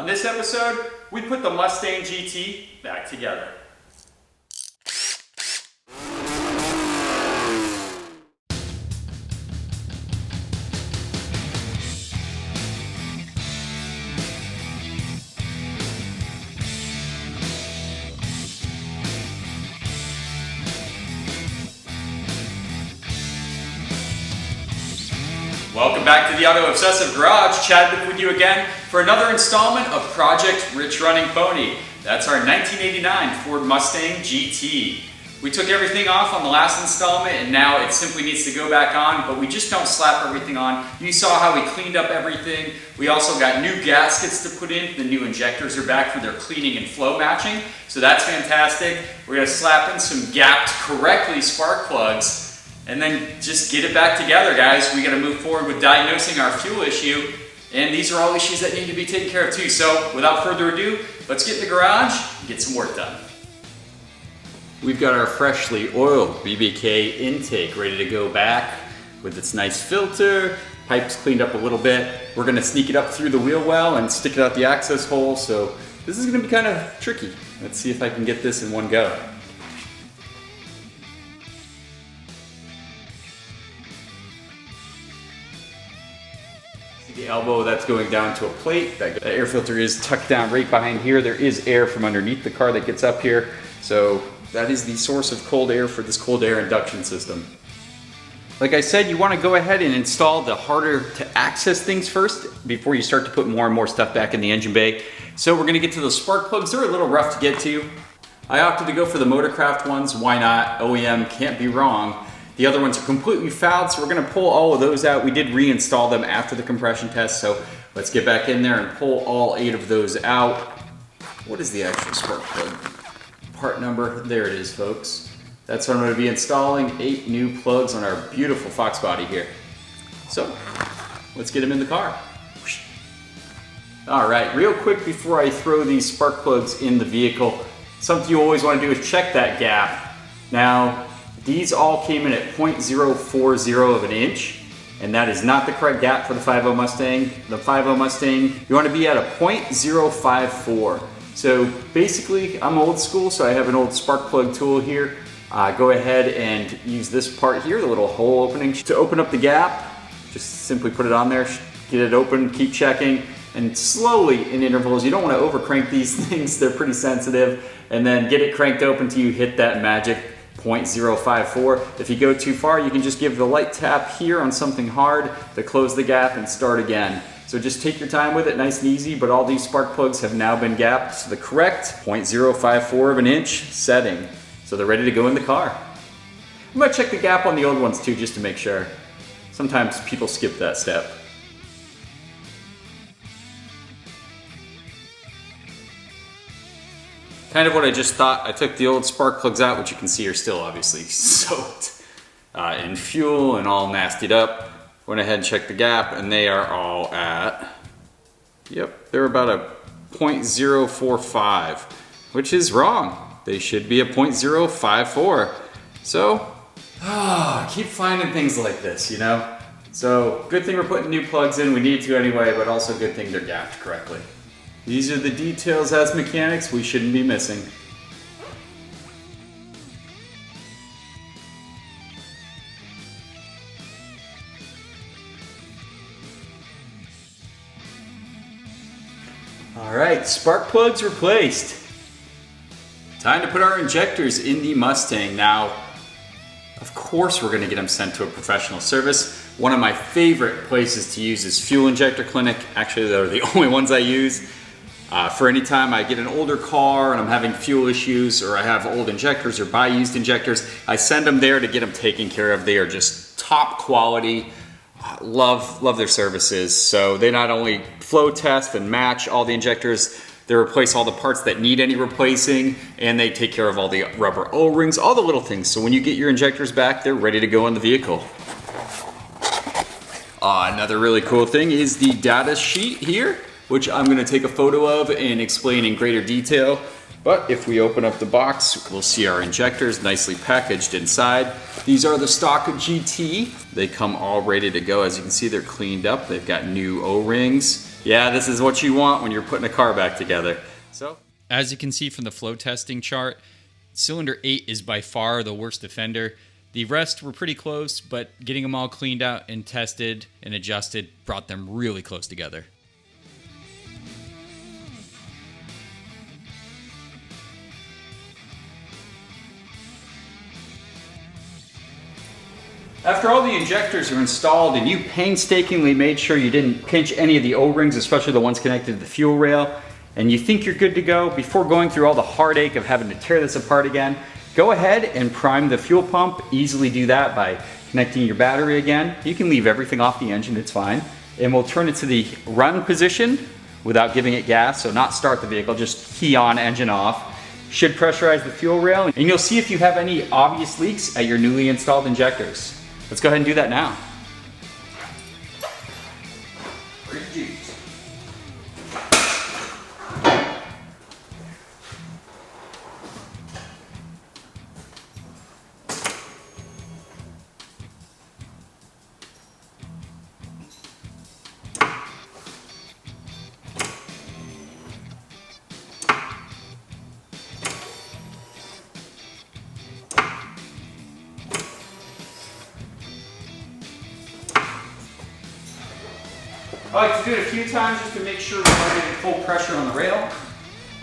On this episode, we put the Mustang GT back together. Welcome back to the Auto Obsessive Garage. Chad with you again for another installment of Project Rich Running Pony. That's our 1989 Ford Mustang GT. We took everything off on the last installment and now it simply needs to go back on, but we just don't slap everything on. You saw how we cleaned up everything. We also got new gaskets to put in. The new injectors are back for their cleaning and flow matching, so that's fantastic. We're going to slap in some gapped correctly spark plugs and then just get it back together, guys. We got to move forward with diagnosing our fuel issue, and these are all issues that need to be taken care of too. So without further ado, let's get in the garage and get some work done. We've got our freshly oiled BBK intake ready to go back with its nice filter, pipes cleaned up a little bit. We're going to sneak it up through the wheel well and stick it out the access hole, so this is going to be kind of tricky. Let's see if I can get this in one go. The elbow that's going down to a plate. That air filter is tucked down right behind here. There is air from underneath the car that gets up here. So that is the source of cold air for this cold air induction system. Like I said, you want to go ahead and install the harder to access things first before you start to put more and more stuff back in the engine bay. So we're going to get to those spark plugs. They're a little rough to get to. I opted to go for the Motorcraft ones. Why not? OEM can't be wrong. The other ones are completely fouled, so we're going to pull all of those out. We did reinstall them after the compression test, so let's get back in there and pull all 8 of those out. What is the actual spark plug part number? There it is, folks. That's what I'm going to be installing, 8 new plugs on our beautiful foxbody here. So let's get them in the car. All right, real quick before I throw these spark plugs in the vehicle, something you always want to do is check that gap. Now, these all came in at 0.040 of an inch, and that is not the correct gap for the 5.0 Mustang. The 5.0 Mustang, you want to be at a 0.054. So basically, I'm old school, so I have an old spark plug tool here. Go ahead and use this part here, the little hole opening, to open up the gap. Just simply put it on there, get it open, keep checking, and slowly in intervals. You don't want to over crank these things, they're pretty sensitive, and then get it cranked open till you hit that magic 0.054. If you go too far, you can just give the light tap here on something hard to close the gap and start again. So just take your time with it, nice and easy, but all these spark plugs have now been gapped to the correct 0.054 of an inch setting. So they're ready to go in the car. I'm gonna check the gap on the old ones too, just to make sure. Sometimes people skip that step. Kind of what I just thought. I took the old spark plugs out, which you can see are still obviously soaked in fuel and all nastied up. Went ahead and checked the gap, and they are all at, yep, they're about a 0.045, which is wrong. They should be a 0.054. So, keep finding things like this, you know? So, good thing we're putting new plugs in. We need to anyway, but also good thing they're gapped correctly. These are the details as mechanics we shouldn't be missing. All right, spark plugs replaced. Time to put our injectors in the Mustang. Now, of course we're gonna get them sent to a professional service. One of my favorite places to use is Fuel Injector Clinic. Actually, they're the only ones I use. For any time I get an older car and I'm having fuel issues, or I have old injectors or buy used injectors, I send them there to get them taken care of. They are just top quality. Love their services. So they not only flow test and match all the injectors, they replace all the parts that need any replacing, and they take care of all the rubber O-rings, all the little things. So when you get your injectors back, they're ready to go in the vehicle. Another really cool thing is the data sheet here, which I'm going to take a photo of and explain in greater detail. But if we open up the box, we'll see our injectors nicely packaged inside. These are the stock GT. They come all ready to go. As you can see, they're cleaned up. They've got new O-rings. Yeah, this is what you want when you're putting a car back together. So, as you can see from the flow testing chart, cylinder 8 is by far the worst offender. The rest were pretty close, but getting them all cleaned out and tested and adjusted brought them really close together. After all the injectors are installed and you painstakingly made sure you didn't pinch any of the O-rings, especially the ones connected to the fuel rail, and you think you're good to go, before going through all the heartache of having to tear this apart again, go ahead and prime the fuel pump. Easily do that by connecting your battery again. You can leave everything off the engine, it's fine. And we'll turn it to the run position without giving it gas, so not start the vehicle, just key on, engine off. Should pressurize the fuel rail, and you'll see if you have any obvious leaks at your newly installed injectors. Let's go ahead and do that now. I like to do it a few times just to make sure we're getting full pressure on the rail.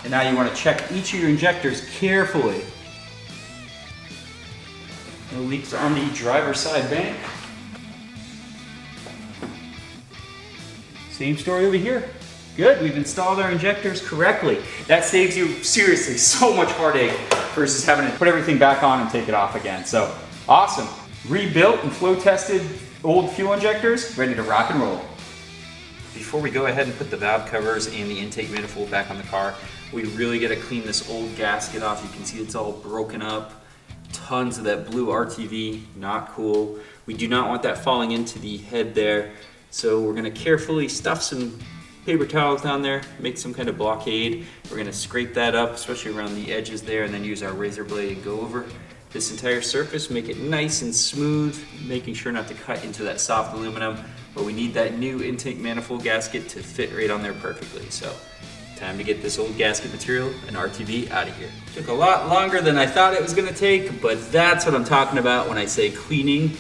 And now you want to check each of your injectors carefully. No leaks on the driver's side bank. Same story over here. Good, we've installed our injectors correctly. That saves you, seriously, so much heartache versus having to put everything back on and take it off again. So, awesome. Rebuilt and flow tested old fuel injectors, ready to rock and roll. Before we go ahead and put the valve covers and the intake manifold back on the car, we really got to clean this old gasket off. You can see it's all broken up. Tons of that blue RTV, not cool. We do not want that falling into the head there. So we're going to carefully stuff some paper towels down there, make some kind of blockade. We're going to scrape that up, especially around the edges there, and then use our razor blade and go over this entire surface, make it nice and smooth, making sure not to cut into that soft aluminum. But we need that new intake manifold gasket to fit right on there perfectly. So, time to get this old gasket material and RTV out of here. Took a lot longer than I thought it was gonna take, but that's what I'm talking about when I say cleaning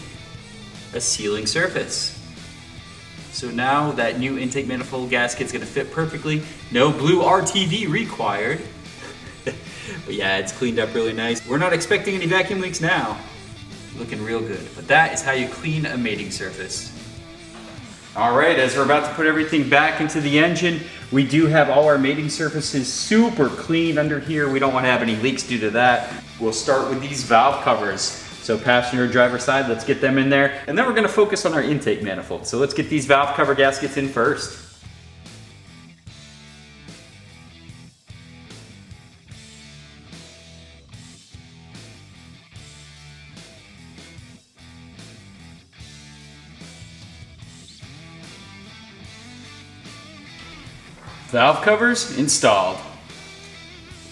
a sealing surface. So now that new intake manifold gasket's gonna fit perfectly. No blue RTV required. But yeah, it's cleaned up really nice. We're not expecting any vacuum leaks now. Looking real good. But that is how you clean a mating surface. All right, as we're about to put everything back into the engine, we do have all our mating surfaces super clean under here. We don't want to have any leaks due to that. We'll start with these valve covers. So passenger driver side, let's get them in there. And then we're gonna focus on our intake manifold. So let's get these valve cover gaskets in first. Valve covers installed.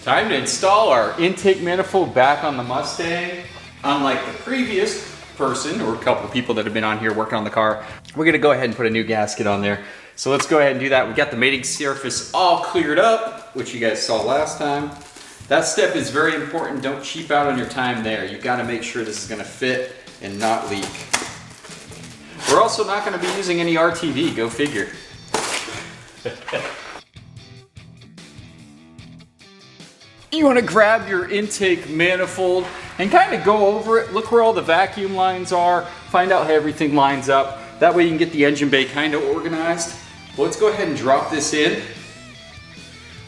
Time to install our intake manifold back on the Mustang. Unlike the previous person, or a couple of people that have been on here working on the car, we're gonna go ahead and put a new gasket on there. So let's go ahead and do that. We got the mating surface all cleared up, which you guys saw last time. That step is very important. Don't cheap out on your time there. You gotta make sure this is gonna fit and not leak. We're also not gonna be using any RTV, go figure. You want to grab your intake manifold and kind of go over it, look where all the vacuum lines are, find out how everything lines up. That way you can get the engine bay kind of organized. Well, let's go ahead and drop this in.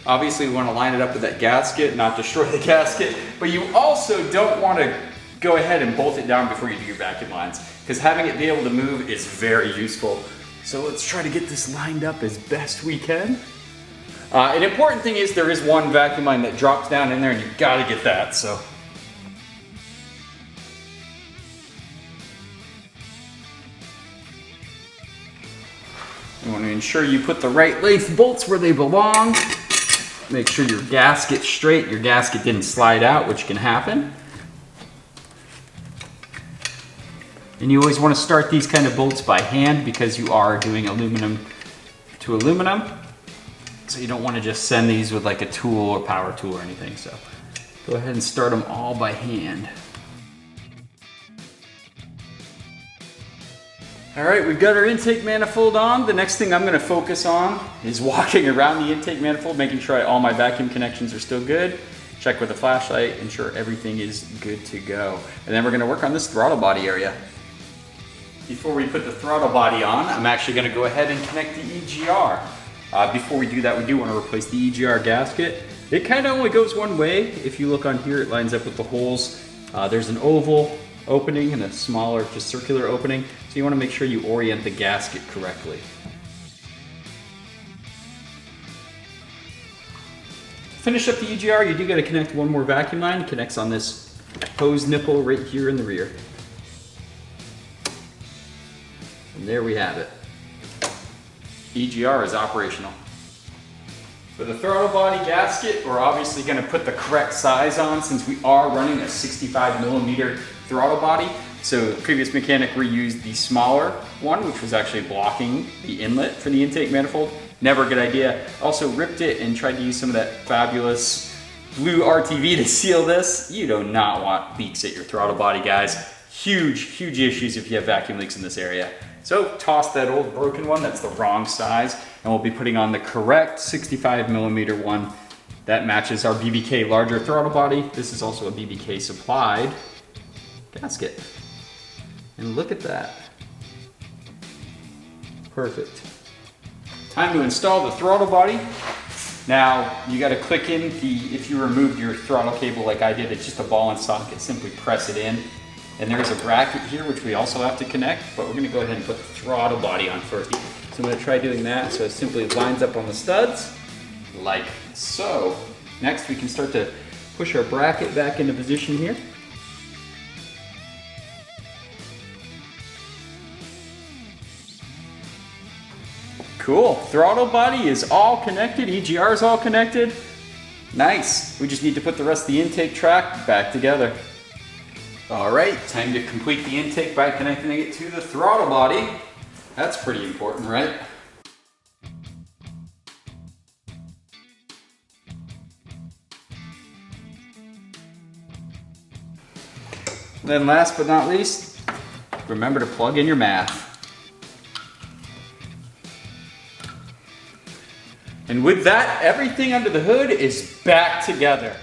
Obviously we want to line it up with that gasket, not destroy the gasket, but you also don't want to go ahead and bolt it down before you do your vacuum lines, because having it be able to move is very useful. So let's try to get this lined up as best we can. An important thing is there is one vacuum line that drops down in there and you've got to get that, so. You want to ensure you put the right length bolts where they belong. Make sure your gasket's straight, your gasket didn't slide out, which can happen. And you always want to start these kind of bolts by hand because you are doing aluminum to aluminum. So you don't want to just send these with like a tool or power tool or anything. So go ahead and start them all by hand. All right, we've got our intake manifold on. The next thing I'm gonna focus on is walking around the intake manifold, making sure all my vacuum connections are still good. Check with a flashlight, ensure everything is good to go. And then we're gonna work on this throttle body area. Before we put the throttle body on, I'm actually gonna go ahead and connect the EGR. Before we do that, we do wanna replace the EGR gasket. It kinda only goes one way. If you look on here, it lines up with the holes. There's an oval opening and a smaller, just circular opening. So you want to make sure you orient the gasket correctly. To finish up the EGR, you do got to connect one more vacuum line. It connects on this hose nipple right here in the rear. And there we have it. EGR is operational. For the throttle body gasket, we're obviously going to put the correct size on since we are running a 65mm throttle body. So the previous mechanic reused the smaller one, which was actually blocking the inlet for the intake manifold. Never a good idea. Also ripped it and tried to use some of that fabulous blue RTV to seal this. You do not want leaks at your throttle body, guys. Huge issues if you have vacuum leaks in this area. So toss that old broken one, that's the wrong size, and we'll be putting on the correct 65mm one that matches our BBK larger throttle body. This is also a BBK supplied gasket. And look at that. Perfect. Time to install the throttle body. Now, you gotta click in if you removed your throttle cable like I did, it's just a ball and socket, simply press it in. And there's a bracket here, which we also have to connect, but we're gonna go ahead and put the throttle body on first. So I'm gonna try doing that so it simply lines up on the studs, like so. Next, we can start to push our bracket back into position here. Cool, throttle body is all connected, EGR is all connected. Nice, we just need to put the rest of the intake track back together. All right, time to complete the intake by connecting it to the throttle body. That's pretty important, right? Then last but not least, remember to plug in your math. And with that, everything under the hood is back together.